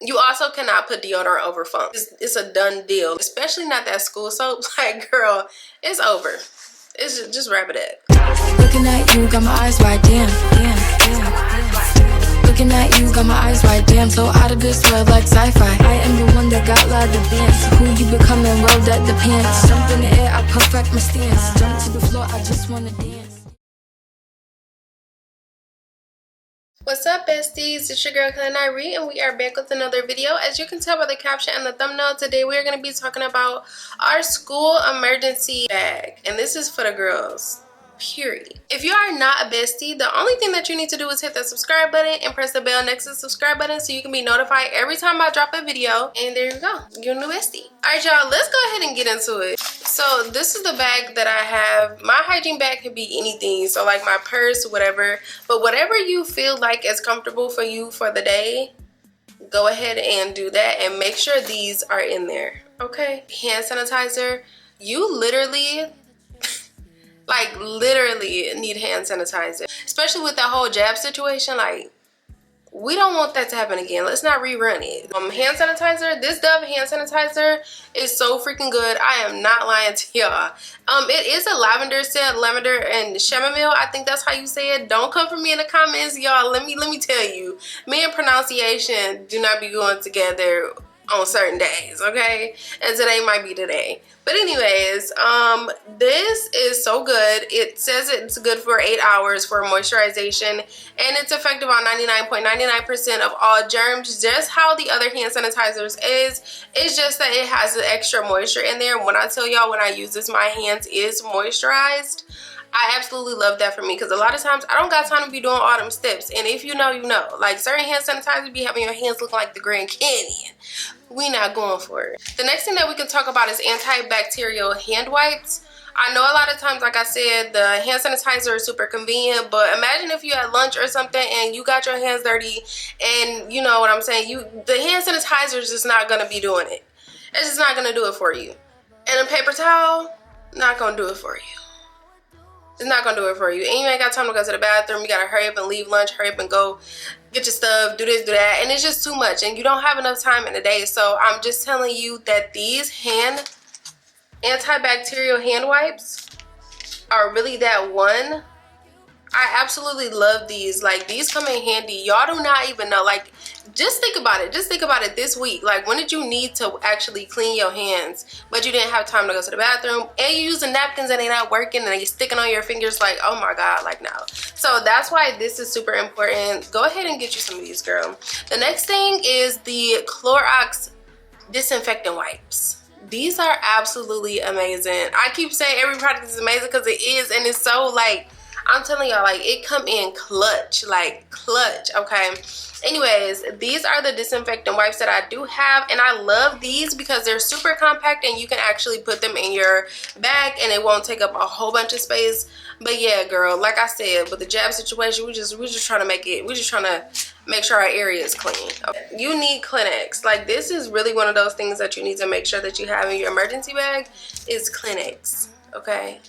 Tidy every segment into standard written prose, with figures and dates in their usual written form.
You also cannot put deodorant over funk. It's a done deal, especially not that school soap. Like, girl, it's over. It's just wrap it up. Looking at you, got my eyes wide, damn. Looking at you, got my eyes wide, damn. So out of this world like sci-fi. I am the one that got loud advance. Who you becoming, well, that depends. Jump in the air, I perfect my stance. Jump to the floor, I just wanna dance. What's up, besties? It's your girl Ny'Ree, and we are back with another video. As you can tell by the caption and the thumbnail, today we are going to be talking about our school emergency bag, and this is for the girls, period. If you are not a bestie, the only thing that you need to do is hit the subscribe button and press the bell next to the subscribe button so you can be notified every time I drop a video. And there you go, your new bestie. All right, y'all, let's go ahead and get into it. So this is the bag that I have. My hygiene bag could be anything, so like my purse, whatever, but whatever you feel like is comfortable for you for the day, go ahead and do that, and make sure these are in there. Okay, hand sanitizer. You literally like literally need hand sanitizer, especially with that whole jab situation. Like, we don't want that to happen again. Let's not rerun it. Hand sanitizer, this Dove hand sanitizer is so freaking good. I am not lying to y'all. It is a lavender scent, lavender and chamomile. I think that's how you say it. Don't come for me in the comments, y'all. Let me tell you, me and pronunciation do not be going together on certain days, okay? And today might be today. But anyways, this is so good. It says it's good for 8 hours for moisturization, and it's effective on 99.99% of all germs, just how the other hand sanitizers is. It's just that it has the extra moisture in there. When I tell y'all, when I use this, my hands is moisturized. I absolutely love that for me, because a lot of times I don't got time to be doing all them steps. And if you know, you know. Like, certain hand sanitizers be having your hands look like the Grand Canyon. We not going for it. The next thing that we can talk about is antibacterial hand wipes. I know a lot of times, like I said, the hand sanitizer is super convenient, but imagine if you had lunch or something and you got your hands dirty, and you know what I'm saying, the hand sanitizer is just not gonna be doing it. It's just not gonna do it for you. And a paper towel, not gonna do it for you. It's not gonna do it for you. And you ain't got time to go to the bathroom. You gotta hurry up and leave lunch, hurry up and go get your stuff, do this, do that, and it's just too much, and you don't have enough time in the day. So I'm just telling you that these antibacterial hand wipes are really that one. I absolutely love these. Like, these come in handy. Y'all do not even know. Like, just think about it. Just think about it this week. Like, when did you need to actually clean your hands, but you didn't have time to go to the bathroom, and you using napkins and they're not working, and you're sticking on your fingers? Like, oh my God, like, no. So that's why this is super important. Go ahead and get you some of these, girl. The next thing is the Clorox disinfectant wipes. These are absolutely amazing. I keep saying every product is amazing because it is, and it's so, like, I'm telling y'all, like, it come in clutch, like clutch, okay? Anyways, these are the disinfectant wipes that I do have, and I love these because they're super compact and you can actually put them in your bag and it won't take up a whole bunch of space. But yeah, girl, like I said, with the jab situation, we're just trying to make sure our area is clean. Okay? You need Kleenex. Like, this is really one of those things that you need to make sure that you have in your emergency bag is Kleenex, okay?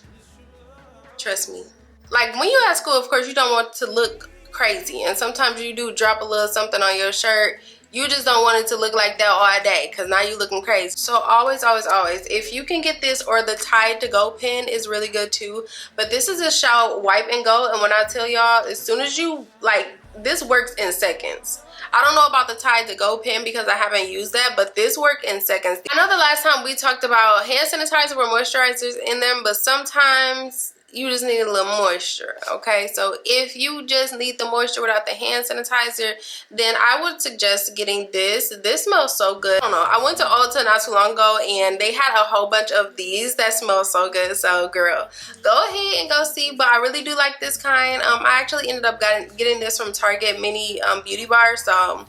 Trust me. Like, when you're at school, of course, you don't want to look crazy. And sometimes you do drop a little something on your shirt. You just don't want it to look like that all day, because now you're looking crazy. So always, always, always, if you can get this, or the Tide to Go pen is really good too. But this is a shout wipe and go. And when I tell y'all, as soon as you, like, this works in seconds. I don't know about the Tide to Go pen because I haven't used that, but this worked in seconds. I know the last time we talked about hand sanitizer with moisturizers in them, but sometimes you just need a little moisture, okay? So if you just need the moisture without the hand sanitizer, then I would suggest getting this. This smells so good. I don't know. I went to Ulta not too long ago, and they had a whole bunch of these that smell so good. So, girl, go ahead and go see. But I really do like this kind. I actually ended up getting this from Target Mini Beauty Bar. So,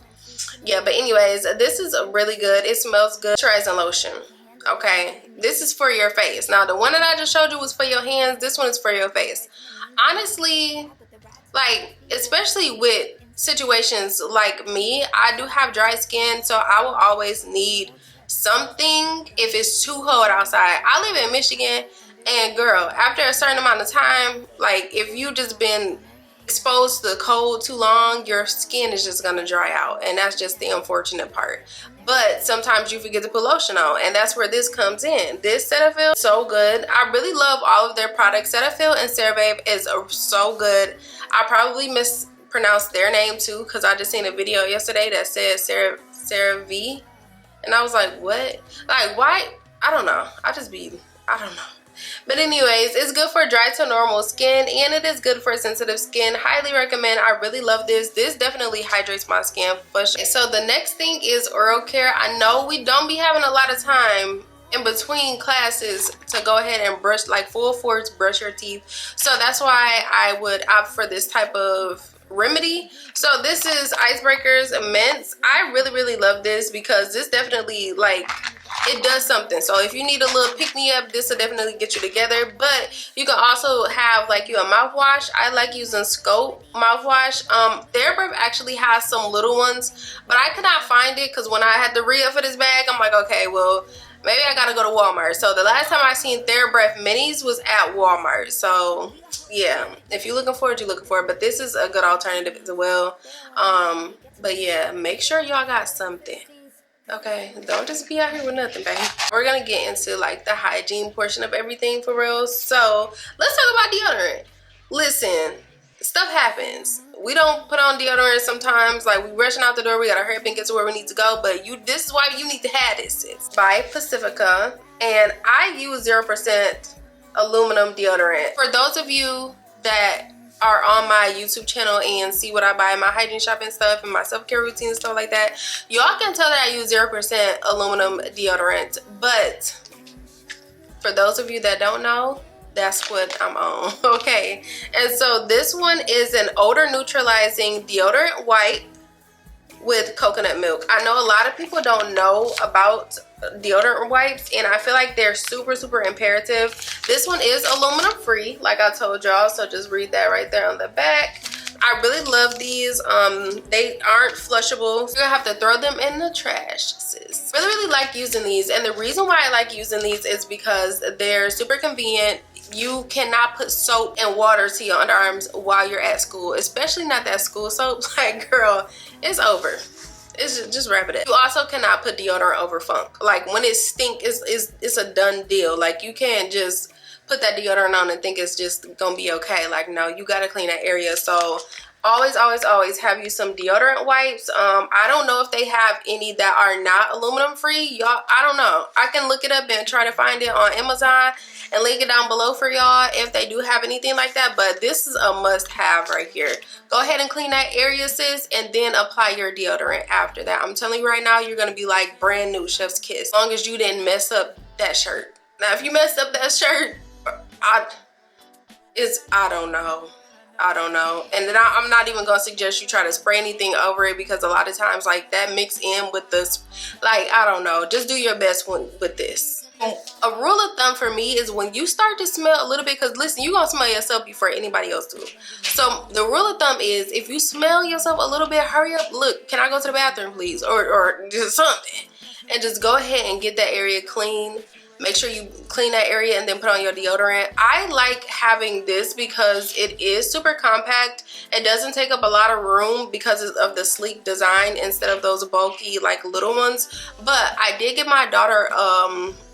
yeah. But anyways, this is really good. It smells good. Moisturizing lotion. Okay, this is for your face. Now, the one that I just showed you was for your hands. This one is for your face. Honestly, like, especially with situations like me, I do have dry skin, so I will always need something if it's too cold outside. I live in Michigan, and girl, after a certain amount of time, like, if you just been exposed to the cold too long, your skin is just gonna dry out, and that's just the unfortunate part. But sometimes you forget to put lotion on, and that's where this comes in. This Cetaphil, so good. I really love all of their products. Cetaphil and CeraVe is so good. I probably mispronounced their name too, because I just seen a video yesterday that said CeraVe, and I was like, what? Like, why? I don't know. I don't know. But anyways, it's good for dry to normal skin, and it is good for sensitive skin. Highly recommend. I really love this. This definitely hydrates my skin for sure. So the next thing is oral care. I know we don't be having a lot of time in between classes to go ahead and brush, like full force brush your teeth. So that's why I would opt for this type of remedy. So this is Icebreakers Mints. I really love this because this definitely, like, it does something. So if you need a little pick-me-up, this will definitely get you together. But you can also have like you a mouthwash. I like using Scope mouthwash. TheraBreath actually has some little ones, but I could not find it because when I had to re-up for this bag, I'm like, okay, well, maybe I gotta go to Walmart. So the last time I seen TheraBreath minis was at Walmart. So yeah, if you're looking for it, you're looking for it. But this is a good alternative as well. But yeah, make sure y'all got something. Okay, don't just be out here with nothing, baby. We're gonna get into like the hygiene portion of everything for real. So let's talk about deodorant. Listen, stuff happens. We don't put on deodorant sometimes. Like, we rushing out the door, we gotta hurry up and get to where we need to go. But this is why you need to have this. It's by Pacifica, and I use 0% aluminum deodorant. For those of you that are on my YouTube channel and see what I buy in my hygiene shop and stuff, and my self-care routine and stuff like that, y'all can tell that I use 0% aluminum deodorant. But for those of you that don't know, that's what I'm on. Okay, and so this one is an odor neutralizing deodorant wipe with coconut milk. I know a lot of people don't know about deodorant wipes, and I feel like they're super imperative. This one is aluminum free, like I told y'all, so just read that right there on the back. I really love these. They aren't flushable. You're gonna have to throw them in the trash, sis. Really like using these, and the reason why I like using these is because they're super convenient. You cannot put soap and water to your underarms while you're at school, especially not that school soap. Like, girl, it's over. It's just wrap it up. You also cannot put deodorant over funk. Like, when it stink, it's a done deal. Like, you can't just put that deodorant on and think it's just gonna be okay. Like, no, you gotta clean that area. So always have you some deodorant wipes. I don't know if they have any that are not aluminum free, y'all. I don't know. I can look it up and try to find it on Amazon and link it down below for y'all if they do have anything like that. But this is a must-have right here. Go ahead and clean that area, sis, and then apply your deodorant after that. I'm telling you right now, you're gonna be like brand new, chef's kiss, as long as you didn't mess up that shirt. Now, if you messed up that shirt, I don't know. And then I'm not even gonna suggest you try to spray anything over it, because a lot of times, like, that mix in with this, like, I don't know. Just do your best with this. A rule of thumb for me is when you start to smell a little bit, because listen, you're gonna smell yourself before anybody else do. So the rule of thumb is, if you smell yourself a little bit, hurry up, look, can I go to the bathroom please, or just something, and just go ahead and get that area clean. Make sure you clean that area and then put on your deodorant. I like having this because it is super compact. It doesn't take up a lot of room because of the sleek design instead of those bulky, like, little ones. But I did get my daughter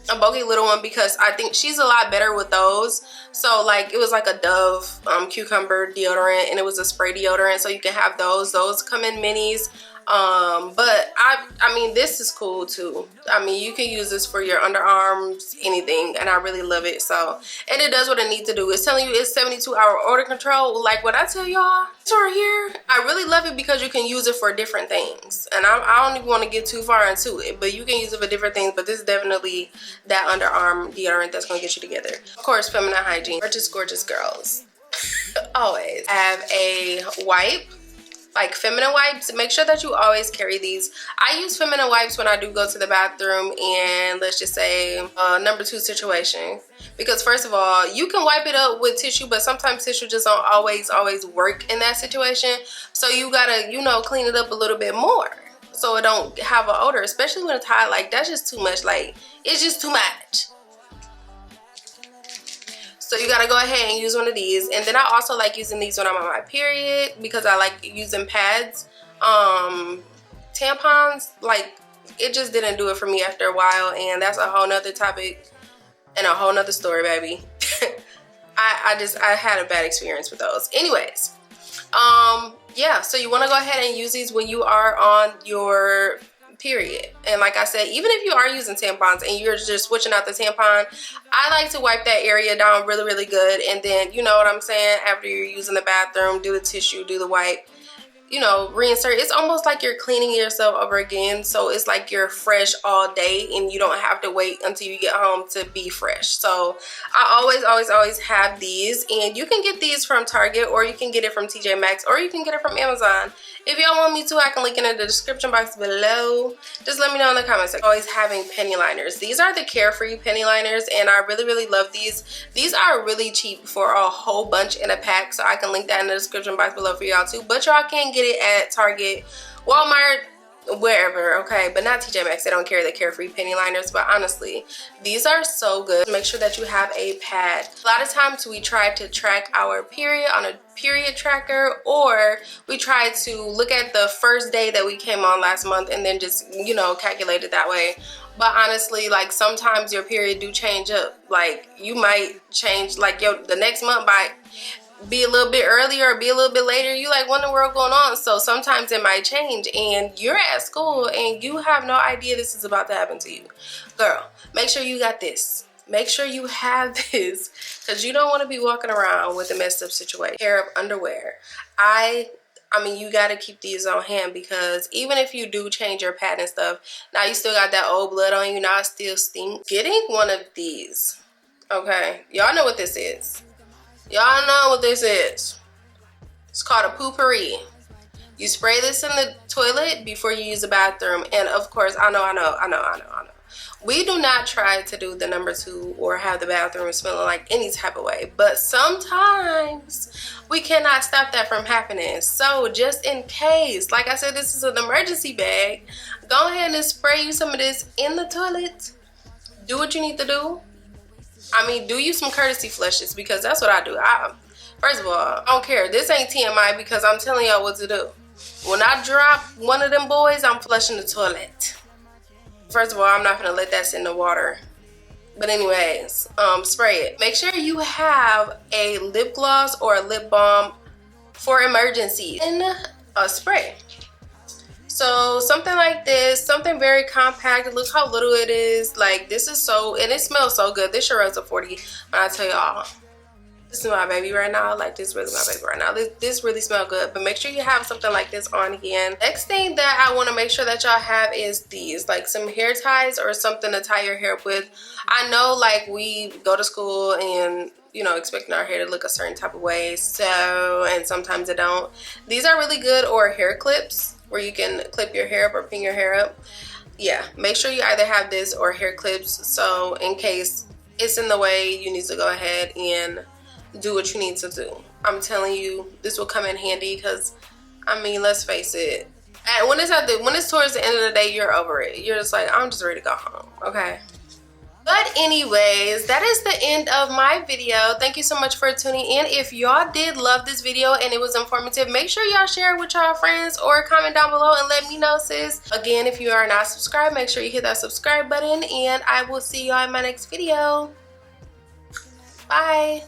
a bulky little one because I think she's a lot better with those. So, like, it was like a Dove cucumber deodorant, and it was a spray deodorant, so you can have those. Those come in minis. But I mean, this is cool too. I mean, you can use this for your underarms, anything, and I really love it. So, and it does what it needs to do. It's telling you it's 72-hour odor control. Like what I tell y'all, it's right here. I really love it because you can use it for different things, and I don't even want to get too far into it, but you can use it for different things. But this is definitely that underarm deodorant that's gonna get you together. Of course, feminine hygiene. Gorgeous girls always have a wipe. Like feminine wipes, make sure that you always carry these. I use feminine wipes when I do go to the bathroom and, let's just say, number 2 situation. Because first of all, you can wipe it up with tissue, but sometimes tissue just don't always work in that situation. So you gotta, you know, clean it up a little bit more so it don't have an odor, especially when it's hot. Like, that's just too much. Like, it's just too much. So you gotta go ahead and use one of these. And then I also like using these when I'm on my period because I like using pads. Tampons, like, it just didn't do it for me after a while, and that's a whole nother topic and a whole nother story, baby. I had a bad experience with those. Anyways, yeah, so you want to go ahead and use these when you are on your period. And like I said, even if you are using tampons and you're just switching out the tampon, I like to wipe that area down really, really good. And then, you know what I'm saying, after you're using the bathroom, do the tissue, do the wipe, you know, reinsert. It's almost like you're cleaning yourself over again. So it's like you're fresh all day and you don't have to wait until you get home to be fresh. So I always have these, and you can get these from Target, or you can get it from TJ Maxx, or you can get it from Amazon. If y'all want me to, I can link it in the description box below. Just let me know in the comments. Always having penny liners. These are the Carefree penny liners, and I really love these. These are really cheap for a whole bunch in a pack, so I can link that in the description box below for y'all too. But y'all can get it at Target, Walmart, wherever, okay? But not TJ Maxx. They don't carry the Carefree penny liners. But honestly, these are so good. Make sure that you have a pad. A lot of times we try to track our period on a period tracker, or we try to look at the first day that we came on last month and then just, you know, calculate it that way. But honestly, like, sometimes your period do change up. Like, you might change, like, the next month by be a little bit earlier or be a little bit later. You like, what in the world going on? So sometimes it might change, and you're at school and you have no idea this is about to happen to you. Girl, make sure you got this. Make sure you have this, because you don't want to be walking around with a messed up situation. Hair up underwear. I mean, you got to keep these on hand, because even if you do change your pad and stuff, now you still got that old blood on you. Now it still stinks. Getting one of these, okay? Y'all know what this is. Y'all know what this is. It's called a poopery. You spray this in the toilet before you use the bathroom. And of course, I know. We do not try to do the number 2 or have the bathroom smelling like any type of way. But sometimes we cannot stop that from happening. So just in case, like I said, this is an emergency bag. Go ahead and spray you some of this in the toilet. Do what you need to do. I mean, do you some courtesy flushes, because that's what I do. First of all, I don't care. This ain't TMI, because I'm telling y'all what to do. When I drop one of them boys, I'm flushing the toilet. First of all, I'm not gonna let that sit in the water. But anyways, spray it. Make sure you have a lip gloss or a lip balm for emergencies in a spray. So something like this, something very compact. Look how little it is. Like, this is so, and it smells so good. This sure is a 40. When I tell y'all, this is my baby right now. Like, this really my baby right now. This really smells good. But make sure you have something like this on hand. Next thing that I want to make sure that y'all have is these, like some hair ties or something to tie your hair up with. I know, like, we go to school and, you know, expecting our hair to look a certain type of way. So, and sometimes it don't. These are really good, or hair clips, where you can clip your hair up or pin your hair up. Yeah, make sure you either have this or hair clips, so in case it's in the way, you need to go ahead and do what you need to do. I'm telling you, this will come in handy, because I mean, let's face it, and when it's towards the end of the day, you're over it. You're just like, I'm just ready to go home, okay? But anyways, that is the end of my video. Thank you so much for tuning in. If y'all did love this video and it was informative, make sure y'all share it with y'all friends, or comment down below and let me know, sis. Again, if you are not subscribed, make sure you hit that subscribe button, and I will see y'all in my next video. Bye.